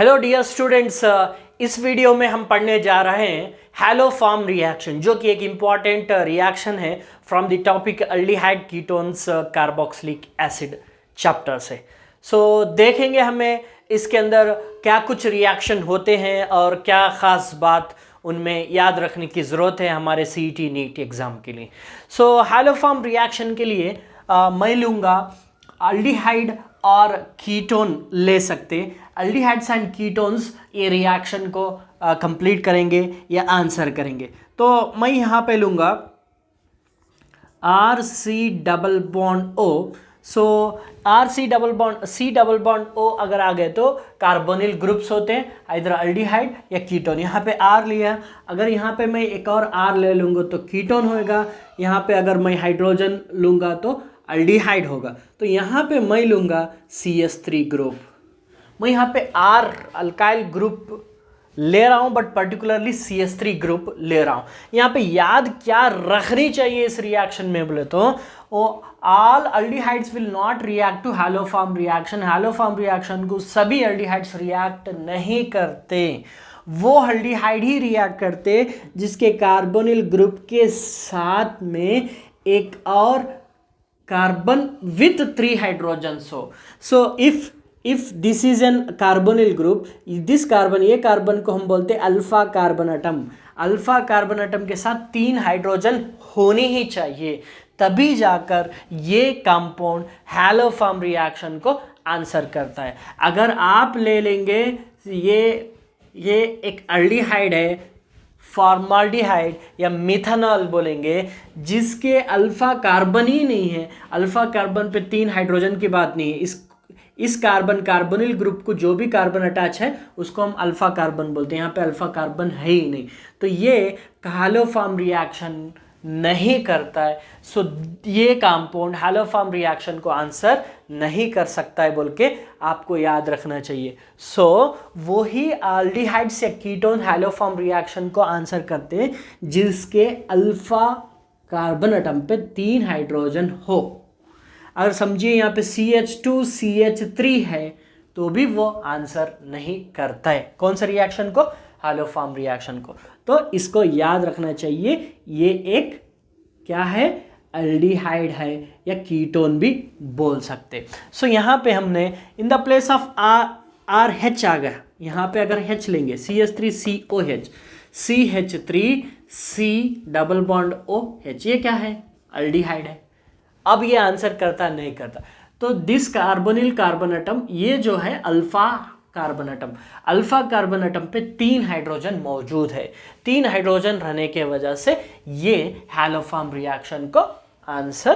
Hello dear students, इस video में हम पढ़ने जा रहे हैं हैलोफॉर्म रिएक्शन, जो कि एक इम्पॉर्टेंट रिएक्शन है from the topic aldehyde ketones carboxylic acid chapter से। सो देखेंगे हमें इसके अंदर क्या कुछ रिएक्शन होते हैं और क्या ख़ास बात उनमें याद रखने की ज़रूरत है हमारे सीईटी नीट एग्ज़ाम के लिए। सो हैलोफॉर्म रिएक्शन के लिए मैं लूँगा अल्डिहाइड और कीटोन ले सकते। अल्डिहाइड्स एंड कीटोन्स ये रिएक्शन को कंप्लीट करेंगे या आंसर करेंगे। तो मैं यहाँ पे लूँगा R C double bond O. So R C double bond O अगर आ गए तो कार्बोनिल ग्रुप्स होते हैं, इधर अल्डिहाइड या कीटोन। यहाँ पे आर लिया, अगर यहाँ पे मैं एक और आर ले लूँगा तो कीटोन होगा। यहाँ पे अगर मैं हाइड्रोजन लूँगा तो अल्डिहाइड होगा। तो यहाँ पे मैं लूँगा CH3 ग्रुप। मैं यहाँ पे R अल्काइल ग्रुप ले रहा हूँ, बट पर्टिकुलरली CH3 ग्रुप ले रहा हूँ। यहाँ पे याद क्या रखनी चाहिए इस रिएक्शन में बोले तो all aldehydes will not react to haloform reaction. Haloform reaction को सभी अल्डिहाइड्स रिएक्ट नहीं करते, वो अल्डिहाइड ही रिएक्ट करते जिसके कार्बोनिल ग्रुप के साथ में एक और कार्बन विथ 3 हाइड्रोजन्स हो। So if this is an carbonyl group, this carbon, ये कार्बन को हम बोलते हैं alpha carbon atom. Alpha carbon atom के साथ 3 हाइड्रोजन होने ही चाहिए, तभी जाकर ये कंपाउंड हैलोफॉर्म रिएक्शन को आंसर करता है। अगर आप ले लेंगे ये एक अल्डिहाइड है, फॉर्माल्डिहाइड या मिथेनॉल बोलेंगे, जिसके अल्फा कार्बन ही नहीं है, अल्फा कार्बन पे 3 हाइड्रोजन की बात नहीं है। इस कार्बोनिल ग्रुप को जो भी कार्बन अटैच है उसको हम अल्फा कार्बन बोलते हैं। यहाँ पे अल्फा कार्बन है ही नहीं, तो ये हैलोफॉर्म रिएक्शन नहीं करता है। सो ये कंपाउंड हैलोफॉर्म रिएक्शन को आंसर नहीं कर सकता है बोल के आपको याद रखना चाहिए। सो वही अल्डिहाइड्स या कीटोन हैलोफॉर्म रिएक्शन को आंसर करते हैं जिसके अल्फा कार्बन एटम पे 3 हाइड्रोजन हो। अगर समझिए यहाँ पे CH2 CH3 है तो भी वो आंसर नहीं करता है। कौन सा रिएक्शन को? हैलोफॉर्म रिएक्शन को। तो इसको याद रखना चाहिए, ये एक क्या है? अल्डिहाइड है या कीटोन भी बोल सकते। सो यहाँ पे हमने in the place of R H आ गया। यहाँ पे अगर H लेंगे CH3COH, CH3C double bond OH, ये क्या है? अल्डिहाइड है। अब ये आंसर करता नहीं करता। तो दिस कार्बोनिल कार्बन एटम, ये जो है alpha carbon atom, alpha carbon atom पे 3 हाइड्रोजन मौजूद है। 3 हाइड्रोजन रहने के वजह से ये हैलोफॉर्म रिएक्शन को आंसर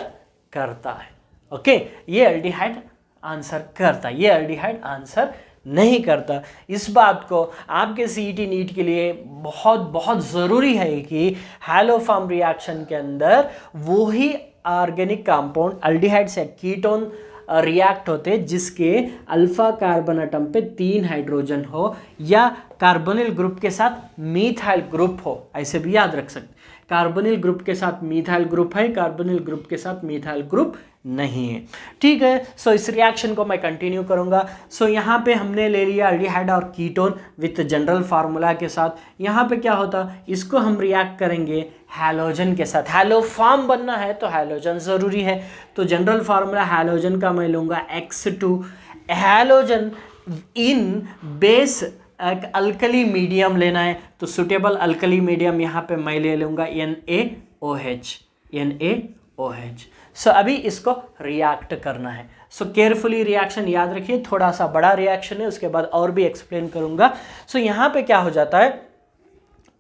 करता है। ओके, ये अल्डिहाइड आंसर करता है, ये अल्डिहाइड आंसर नहीं करता। इस बात को आपके सीईटी नीट के लिए बहुत बहुत ज़रूरी है कि हैलोफॉर्म रिएक्शन के अंदर वही ऑर्गेनिक कंपाउंड अल्डिहाइड्स या कीटोन रिएक्ट होते जिसके अल्फा कार्बन एटम पे 3 हाइड्रोजन हो या कार्बोनिल ग्रुप के साथ मीथाइल ग्रुप हो। ऐसे भी याद रख सकते, कार्बोनिल ग्रुप के साथ मीथाइल ग्रुप है, कार्बोनिल ग्रुप के साथ मीथाइल ग्रुप नहीं है। ठीक है, सो इस रिएक्शन को मैं कंटिन्यू करूंगा। सो यहाँ पे हमने ले लिया अल्डिहाइड और कीटोन विथ जनरल फार्मूला के साथ। यहाँ पे क्या होता, इसको हम रिएक्ट करेंगे हैलोजन के साथ। हैलोफॉर्म बनना है तो हैलोजन ज़रूरी है, तो जनरल फार्मूला हैलोजन का मैं लूँगा X2। हैलोजन इन बेस एक अल्कली मीडियम लेना है, तो सुटेबल अल्कली मीडियम यहाँ पे मैं ले लूँगा NaOH। सो अभी इसको रिएक्ट करना है। सो केयरफुली रिएक्शन याद रखिए, थोड़ा सा बड़ा रिएक्शन है, उसके बाद और भी एक्सप्लेन करूँगा। सो यहाँ पे क्या हो जाता है,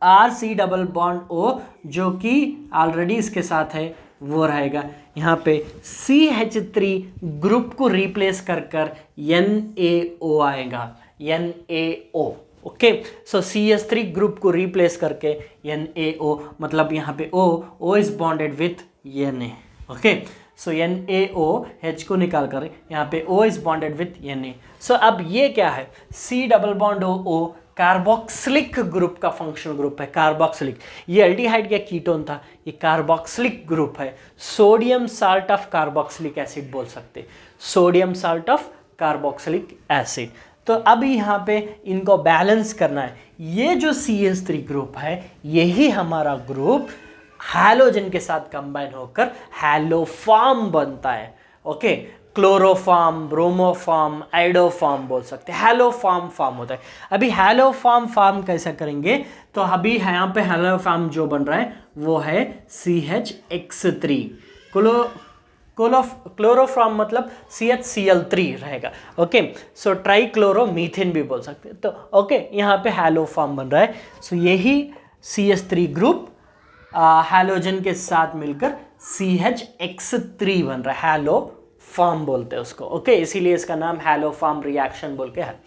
RC डबल बॉन्ड O जो कि ऑलरेडी इसके साथ है वो रहेगा। यहाँ पे CH3 ग्रुप को रिप्लेस कर NaO आएगा, NaO। ओके, सो CH3 ग्रुप को रिप्लेस करके NaO, मतलब यहाँ पे O is bonded with Na। Okay, so NaOH को निकाल कर यहाँ पे O is bonded with Na। सो अब ये क्या है? C double bond O carboxylic group का फंक्शनल ग्रुप है। कार्बोक्सिलिक, ये अल्डिहाइड या कीटोन था, ये कार्बोक्सिलिक ग्रुप है। Sodium salt of carboxylic acid बोल सकते, sodium salt of carboxylic acid. तो अब यहाँ पे इनको बैलेंस करना है। ये जो CH3 ग्रुप है यही हमारा ग्रुप हैलोजन के साथ कंबाइन होकर हैलोफॉर्म बनता है। ओके, क्लोरोफॉर्म, ब्रोमोफॉर्म, आइडोफॉर्म बोल सकते हैं, हैलोफॉर्म फॉर्म होता है। अभी हैलोफॉर्म फॉर्म कैसे करेंगे, तो अभी यहाँ पे हैलोफॉर्म जो बन रहा है वो है CHX3। क्लोरोफॉर्म मतलब CHCl3 रहेगा। ओके, सो ट्राइक्लोरोमीथेन भी बोल सकते हैं। तो ओके, यहाँ पे हैलोफॉर्म बन रहा है। सो यही CH3 ग्रुप हैलोजन के साथ मिलकर CHX3 बन रहा है, हैलोफॉर्म बोलते हैं उसको। ओके, इसीलिए इसका नाम हैलोफॉर्म रिएक्शन बोल के है।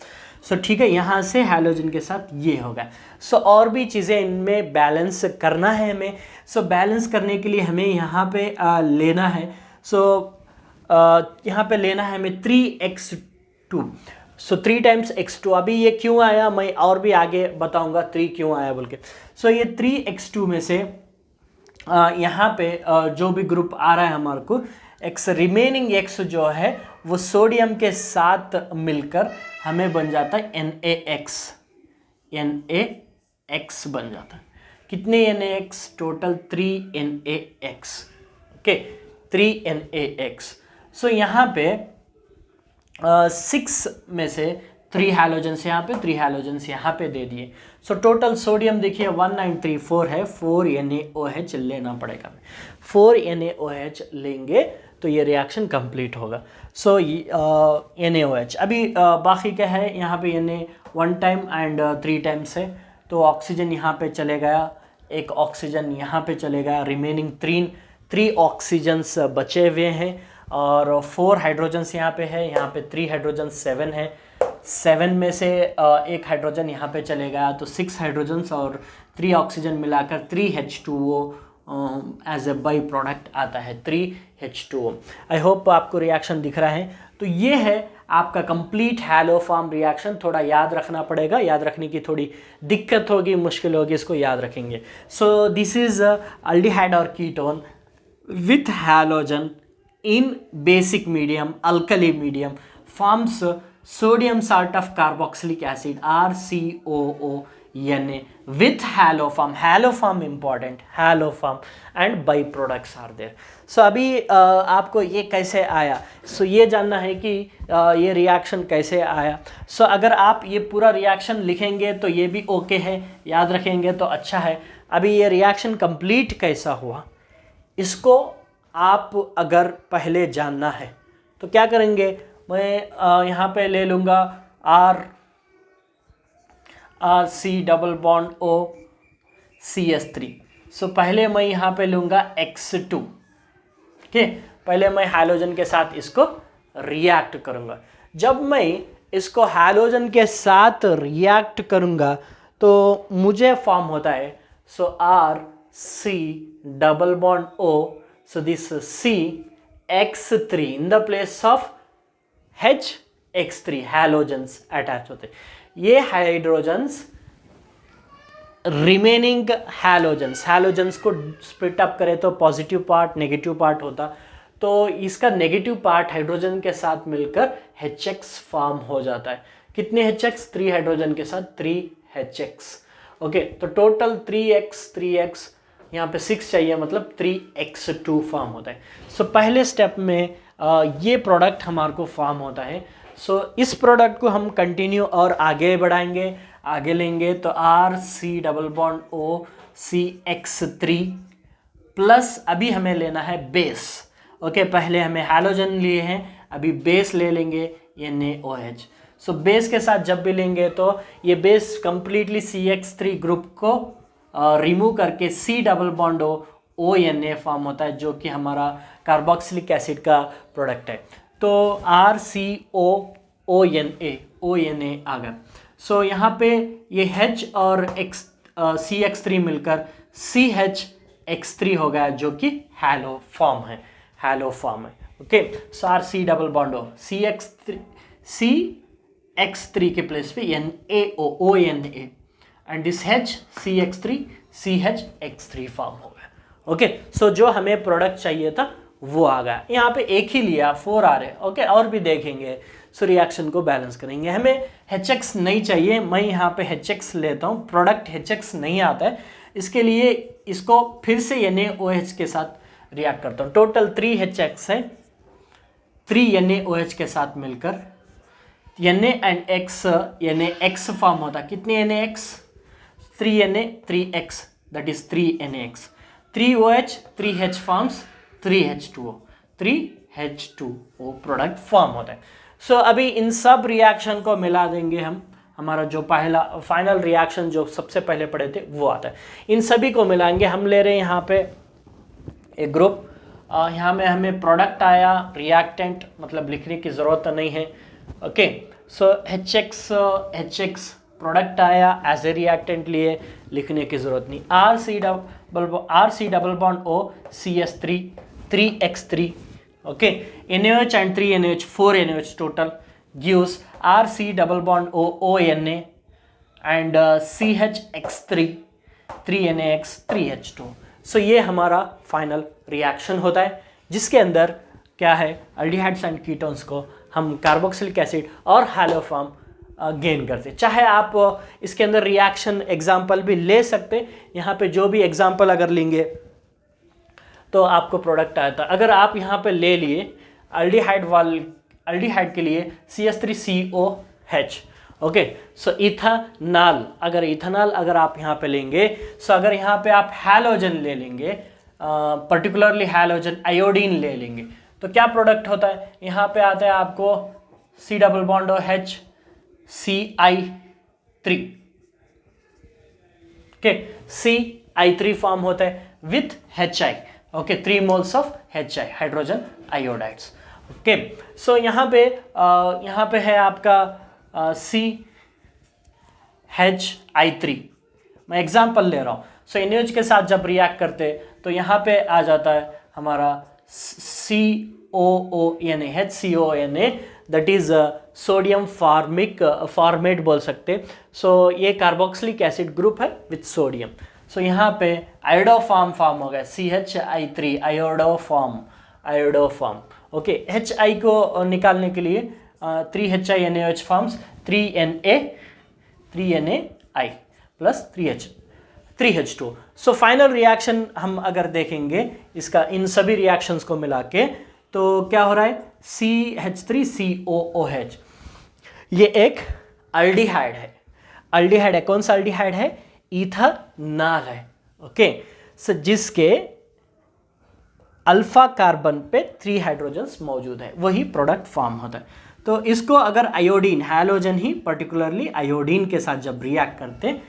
सो ठीक है, यहाँ से हैलोजन के साथ ये होगा। सो और भी चीज़ें इनमें बैलेंस करना है हमें। सो बैलेंस करने के लिए हमें यहाँ पे लेना है। सो यहाँ पे लेना है हमें 3x2। सो 3 टाइम्स x2। अभी ये क्यों आया मैं और भी आगे बताऊंगा 3 क्यों आया बोल के। सो ये 3x2 में से यहाँ पे जो भी ग्रुप आ रहा है हमारे को x, रिमेनिंग x जो है वो सोडियम के साथ मिलकर हमें बन जाता है NaX। NaX बन जाता है। कितने NaX? Total 3 NaX। Okay, 3 NaX। सो यहाँ पे 6 में से 3 हैलोजन्स यहाँ पे, 3 हैलोजन्स यहाँ पे दे दिए। सो टोटल सोडियम देखिए 1934 है, 4 NaOH लेना पड़ेगा। 4 NaOH लेंगे तो ये रिएक्शन कंप्लीट होगा। सो NaOH। अभी बाकी क्या है, यहाँ पे Na 1 टाइम एंड 3 टाइम्स है, तो ऑक्सीजन यहाँ पे चले गया, एक ऑक्सीजन यहाँ पे चले गया, रिमेनिंग 3 ऑक्सीजन्स बचे हुए हैं और 4 हाइड्रोजन्स यहाँ पे है, यहाँ पे 3 हाइड्रोजन 7 है। 7 में से एक हाइड्रोजन यहाँ पे चले गया, तो 6 हाइड्रोजन्स और 3 ऑक्सीजन मिलाकर 3H2O as a by product आता है, 3H2O। आई होप आपको रिएक्शन दिख रहा है। तो ये है आपका कंप्लीट हैलोफॉर्म रिएक्शन। थोड़ा याद रखना पड़ेगा, याद रखने की थोड़ी दिक्कत होगी, मुश्किल होगी, इसको याद रखेंगे। सो दिस इज अल्डिहाइड और ketone with halogen in basic medium, alkali medium, forms sodium salt of carboxylic acid RCOONA with haloform. Haloform important, haloform and byproducts are there. So अभी आपको ये कैसे आया, so ये जानना है कि ये रिएक्शन कैसे आया। so अगर आप ये पूरा रिएक्शन लिखेंगे तो ये भी ओके है, याद रखेंगे तो अच्छा है। अभी ये रिएक्शन कंप्लीट कैसा हुआ इसको आप अगर पहले जानना है तो क्या करेंगे, मैं यहाँ पे ले लूँगा RC double bond O CH3। सो पहले मैं यहाँ पे लूँगा X2। ठीक है, पहले मैं हैलोजन के साथ इसको रिएक्ट करूँगा। जब मैं इसको हैलोजन के साथ रिएक्ट करूँगा तो मुझे फॉर्म होता है सो RC double bond O, so this CX3 in the place of HX3 halogens attach होते। ये हाइड्रोजन्स रिमेनिंग हैलोजन्स को स्प्लिट अप करें तो पॉजिटिव पार्ट नेगेटिव पार्ट होता, तो इसका नेगेटिव पार्ट हाइड्रोजन के साथ मिलकर HX फॉर्म हो जाता है। कितने HX? 3 हाइड्रोजन के साथ 3HX। ओके, तो टोटल 3x यहाँ पे 6 चाहिए, मतलब 3x2 फॉर्म होता है। सो पहले स्टेप में ये प्रोडक्ट हमारे को फॉर्म होता है। सो इस प्रोडक्ट को हम कंटिन्यू और आगे बढ़ाएंगे, आगे लेंगे तो RC double bond O CX3 plus अभी हमें लेना है बेस। ओके, पहले हमें हैलोजन लिए हैं, अभी बेस ले लेंगे NaOH। सो बेस के साथ जब भी लेंगे तो ये बेस कंप्लीटली CX3 ग्रुप को रिमूव करके C double bond ONA form होता है, जो कि हमारा कार्बोक्सिलिक एसिड का प्रोडक्ट है। तो RCOONA आ गया। सो यहाँ पे ये H और CX3 मिलकर CHX3 हो गया, जो कि हैलोफॉर्म है। ओके, सो RC double bond O CX3 के प्लेस पे ONA and this CH3 CHX3 form हो गया। ओके, सो जो हमें प्रोडक्ट चाहिए था वो आ गया। यहाँ पे एक ही लिया 4 आ रहे, ओके, और भी देखेंगे। सो रिएक्शन को बैलेंस करेंगे। हमें HX नहीं चाहिए, मैं यहाँ पे HX लेता हूँ, प्रोडक्ट HX नहीं आता है, इसके लिए इसको फिर से NaOH के साथ रिएक्ट करता हूँ। टोटल 3 HX है, 3 NaOH के साथ मिलकर Na and X, NaX form होता है। कितने NaX? 3 Na 3X, that is 3 NaX। 3 OH 3 H forms 3 H2O, 3 H2O product form होता है। सो अभी इन सब रिएक्शन को मिला देंगे हम, हमारा जो पहला फाइनल रिएक्शन जो सबसे पहले पढ़े थे वो आता है। इन सभी को मिलाएंगे। हम ले रहे हैं यहाँ पे एक ग्रुप, यहाँ में हमें प्रोडक्ट आया, रिएक्टेंट मतलब लिखने की ज़रूरत नहीं है, ओके। सो HX प्रोडक्ट आया, एज ए रिएक्टेंट लिए, लिखने की ज़रूरत नहीं। RC double bond O CS3 3X3, okay, NaOH and 3 NaOH 4 NaOH total gives RC double bond O ONA and CHX3 3 NaX 3 H2। सो ये हमारा फाइनल रिएक्शन होता है, जिसके अंदर क्या है, अल्डिहाइड्स एंड कीटोन्स को हम कार्बोक्सिलिक एसिड और हैलोफॉर्म गेन करते। चाहे आप इसके अंदर रिएक्शन एग्जाम्पल भी ले सकते, यहाँ पे जो भी एग्जाम्पल अगर लेंगे तो आपको प्रोडक्ट आता है। अगर आप यहाँ पे ले लिए अल्डिहाइड के लिए CH3COH, ओके। सो इथानॉल, अगर आप यहाँ पे लेंगे, सो अगर यहाँ पे आप हैलोजन ले लेंगे, पर्टिकुलरली हैलोजन आयोडीन ले लेंगे, तो क्या प्रोडक्ट होता है, यहाँ पे आता है आपको C double bond OH CI3, okay, CI3 form होता है with HI, okay, 3 moles of HI hydrogen iodides, okay. So यहाँ पे है आपका CHI3, मैं एग्जाम्पल ले रहा हूँ। सो NaOH के साथ जब रिएक्ट करते तो यहाँ पे आ जाता है हमारा COONA, HCONA, that is sodium format बोल सकते। सो ये कार्बोक्सिलिक एसिड ग्रुप है विथ सोडियम। सो यहाँ पे आयोडोफॉर्म फॉर्म हो गया, CHI3 आयोडोफॉर्म, ओके। HI को निकालने के लिए 3 HI NaOH forms 3 NaI plus 3 H2। So final reaction हम अगर देखेंगे इसका, इन सभी रिएक्शंस को मिला के, तो क्या हो रहा है, CH3COOH, ये एक अल्डिहाइड है। कौन सा अल्डिहाइड है, इथानॉल है, ओके। सो जिसके अल्फा कार्बन पे 3 हाइड्रोजन्स मौजूद है, वही प्रोडक्ट फॉर्म होता है। तो इसको अगर आयोडीन, हैलोजन ही पर्टिकुलरली आयोडीन के साथ जब रिएक्ट करते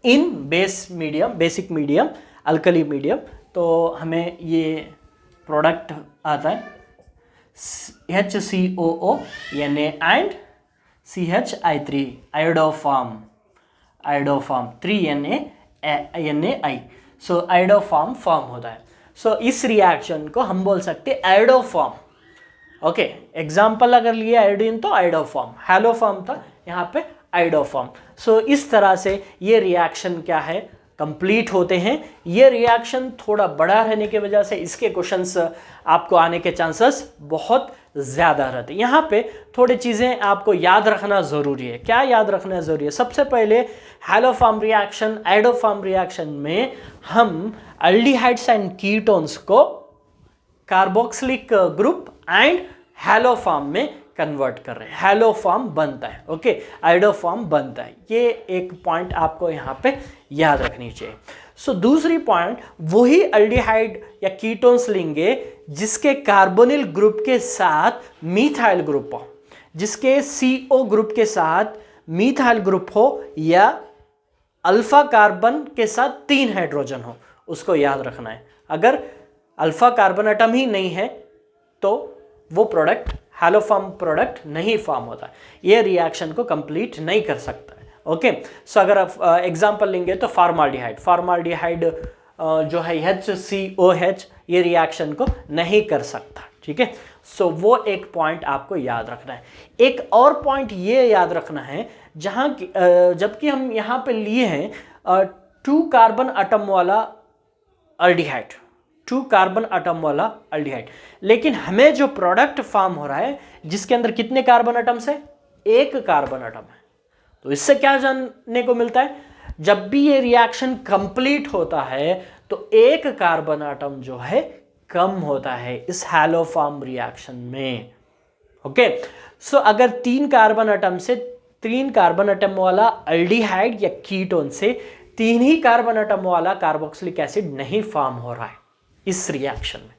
इन बेसिक मीडियम, अल्कली मीडियम, तो हमें ये प्रोडक्ट आता है HCOONA and CHI3 iodoform 3 NaI। So iodoform form होता है। सो इस रिएक्शन को हम बोल सकते हैं आयोडोफॉर्म, ओके। एग्जाम्पल अगर लिए आयोडीन तो आयोडोफॉर्म, हैलोफॉर्म था, यहाँ पे आयोडोफॉर्म। सो इस तरह से ये रिएक्शन क्या है, कंप्लीट होते हैं। ये रिएक्शन थोड़ा बड़ा रहने की वजह से इसके क्वेश्चंस आपको आने के चांसेस बहुत ज़्यादा रहते हैं। यहाँ पे थोड़ी चीज़ें आपको याद रखना ज़रूरी है। क्या याद रखना ज़रूरी है, सबसे पहले हैलोफॉर्म रिएक्शन, आयोडोफॉर्म रिएक्शन में हम अल्डिहाइड्स एंड कीटोन्स को कार्बोक्सिलिक ग्रुप एंड हैलोफॉर्म में कन्वर्ट कर रहे हैं, हैलोफॉर्म बनता है, ओके, आयोडोफॉर्म बनता है। ये एक पॉइंट आपको यहाँ पे याद रखनी चाहिए। सो दूसरी पॉइंट, वही अल्डिहाइड या कीटोन्स लेंगे जिसके कार्बोनिल ग्रुप के साथ मीथाइल ग्रुप हो, जिसके CO ग्रुप के साथ मीथाइल ग्रुप हो, या अल्फा कार्बन के साथ 3 हाइड्रोजन हो, उसको याद रखना है। अगर अल्फा कार्बन एटम ही नहीं है तो वो प्रोडक्ट हैलोफॉर्म प्रोडक्ट नहीं फॉर्म होता, ये रिएक्शन को कंप्लीट नहीं कर सकता है, ओके। सो अगर आप एग्जांपल लेंगे तो फार्माल्डिहाइड जो है HCOH, ये रिएक्शन को नहीं कर सकता, ठीक है। सो वो एक पॉइंट आपको याद रखना है। एक और पॉइंट ये याद रखना है, जहाँ जबकि हम यहाँ पे लिए हैं 2 कार्बन एटम वाला अल्डिहाइड, 2 कार्बन एटम वाला अल्डिहाइड। लेकिन हमें जो प्रोडक्ट फॉर्म हो रहा है जिसके अंदर कितने कार्बन एटम्स है, 1 कार्बन एटम है। तो इससे क्या जानने को मिलता है, जब भी ये रिएक्शन कंप्लीट होता है तो 1 कार्बन एटम जो है कम होता है इस हैलो फॉर्म रिएक्शन में। ओके, सो अगर 3 कार्बन एटम से 3 कार्बन एटम वाला अल्डिहाइड या कीटोन से 3 ही कार्बन एटम वाला कार्बोक्सिलिक एसिड नहीं फॉर्म हो रहा है इस रिएक्शन में।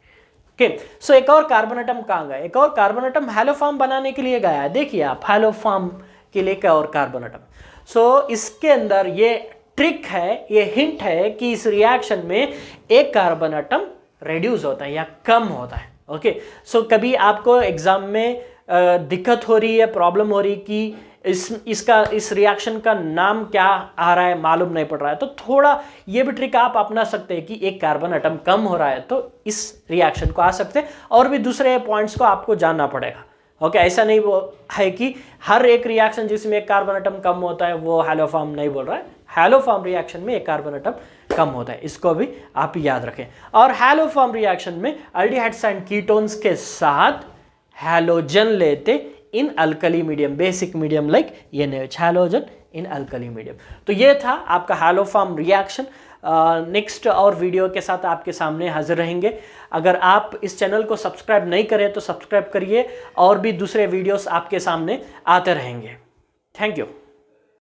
ओके, सो एक और कार्बन एटम कहां गया, एक और कार्बन एटम हैलो फॉर्म बनाने के लिए गया है। देखिए आप, हैलो फॉर्म के लिए क्या और कार्बन एटम। सो इसके अंदर ये ट्रिक है, ये हिंट है कि इस रिएक्शन में 1 कार्बन एटम रेड्यूस होता है या कम होता है। ओके, सो कभी आपको एग्जाम में दिक्कत हो रही है, प्रॉब्लम हो रही कि इस रिएक्शन का नाम क्या आ रहा है, मालूम नहीं पड़ रहा है, तो थोड़ा ये भी ट्रिक आप अपना सकते हैं कि 1 कार्बन एटम कम हो रहा है तो इस रिएक्शन को आ सकते हैं, और भी दूसरे पॉइंट्स को आपको जानना पड़ेगा। ओके, ऐसा नहीं वो है कि हर एक रिएक्शन जिसमें 1 कार्बन एटम कम होता है वो हैलो फॉर्म नहीं बोल रहा है। हैलो फॉर्म रिएक्शन में 1 कार्बन एटम कम होता है, इसको भी आप याद रखें। और हैलो फॉर्म रिएक्शन में अल्डिहाइड्स एंड कीटोन्स के साथ हैलोजन लेते in alkali medium, basic medium like NaOH, halogen in alkali medium. तो ये था आपका हैलो फॉर्म रिएक्शन। नेक्स्ट और वीडियो के साथ आपके सामने हाजिर रहेंगे। अगर आप इस चैनल को सब्सक्राइब नहीं करें तो सब्सक्राइब करिए, और भी दूसरे वीडियोस आपके सामने आते रहेंगे। Thank you.